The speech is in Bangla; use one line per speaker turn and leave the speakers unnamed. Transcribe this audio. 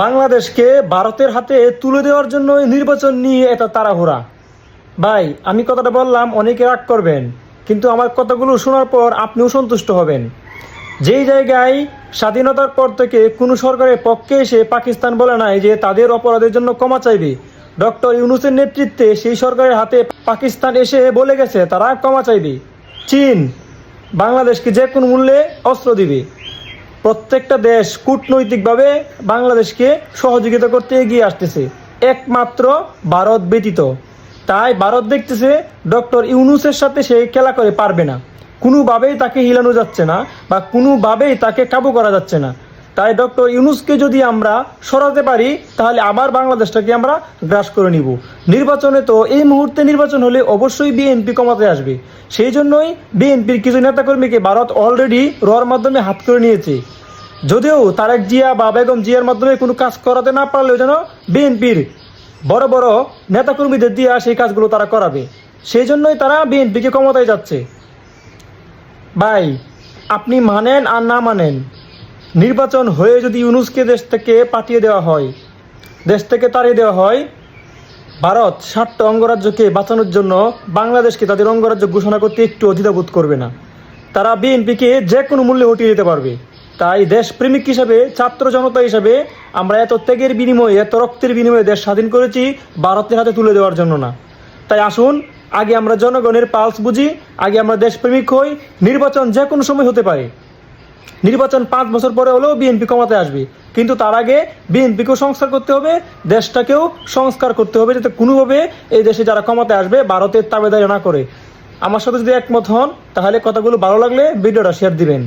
বাংলাদেশকে ভারতের হাতে তুলে দেওয়ার জন্য নির্বাচন নিয়ে এত তাড়াহুড়া। ভাই, আমি কথাটা বললাম, অনেকে রাগ করবেন, কিন্তু আমার কথাগুলো শোনার পর আপনিও সন্তুষ্ট হবেন। যেই জায়গায় স্বাধীনতার পর থেকে কোনো সরকারের পক্ষে এসে পাকিস্তান বলে নাই যে তাদের অপরাধের জন্য ক্ষমা চাইবে, ডক্টর ইউনূসের নেতৃত্বে সেই সরকারের হাতে পাকিস্তান এসে বলে গেছে তারা ক্ষমা চাইবে। চীন বাংলাদেশকে যে কোনো মূল্যে অস্ত্র দিবে। প্রত্যেকটা দেশ কূটনৈতিকভাবে বাংলাদেশকে সহযোগিতা করতে এগিয়ে আসতেছে, একমাত্র ভারত ব্যতীত। তাই ভারত দেখতেছে ডক্টর ইউনূসের সাথে সে খেলা করে পারবে না, কোনোভাবেই তাকে হিলানো যাচ্ছে না বা কোনোভাবেই তাকে কাবু করা যাচ্ছে না। তাই ডক্টর ইউনূসকে যদি আমরা সরাতে পারি তাহলে আবার বাংলাদেশটাকে আমরা গ্রাস করে নিব। নির্বাচনে তো এই মুহূর্তে নির্বাচন হলে অবশ্যই বিএনপি ক্ষমতায় আসবে। সেই জন্যই বিএনপির কিছু নেতাকর্মীকে ভারত অলরেডি রর মাধ্যমে হাত করে নিয়েছে। যদিও তারেক জিয়া বা বেগম জিয়ার মাধ্যমে কোনো কাজ করাতে না পারলেও যেন বিএনপির বড় বড় নেতাকর্মীদের দিয়ে সেই কাজগুলো তারা করাবে। সেই জন্যই তারা বিএনপিকে ক্ষমতায় যাচ্ছে। ভাই, আপনি মানেন আর না মানেন, নির্বাচন হয়ে যদি ইউনূসকে দেশ থেকে পাঠিয়ে দেওয়া হয়, দেশ থেকে তাড়িয়ে দেওয়া হয়, ভারত 7টা অঙ্গরাজ্যকে বাঁচানোর জন্য বাংলাদেশকে তাদের অঙ্গরাজ্য ঘোষণা করতে একটু দ্বিধাবোধ করবে না। তারা বিএনপিকে যে কোনো মূল্যে হটিয়ে দিতে পারবে। তাই দেশপ্রেমিক হিসাবে, ছাত্র জনতা হিসাবে আমরা এত ত্যাগের বিনিময়ে, এত রক্তের বিনিময়ে দেশ স্বাধীন করেছি ভারতের হাতে তুলে দেওয়ার জন্য না। তাই আসুন, আগে আমরা জনগণের পালস বুঝি, আগে আমরা দেশপ্রেমিক হই। নির্বাচন যে কোনো সময় হতে পারে, নির্বাচন 5 বছর পরে হলেও বিএনপি ক্ষমতায় আসবে, কিন্তু তার আগে বিএনপিকেও সংস্কার করতে হবে, দেশটাকেও সংস্কার করতে হবে, যাতে কোনোভাবে এই দেশে যারা ক্ষমতায় আসবে ভারতের তাবেদারি না করে। আমার সাথে যদি একমত হন তাহলে কথাগুলো ভালো লাগলে ভিডিওটা শেয়ার দিবেন।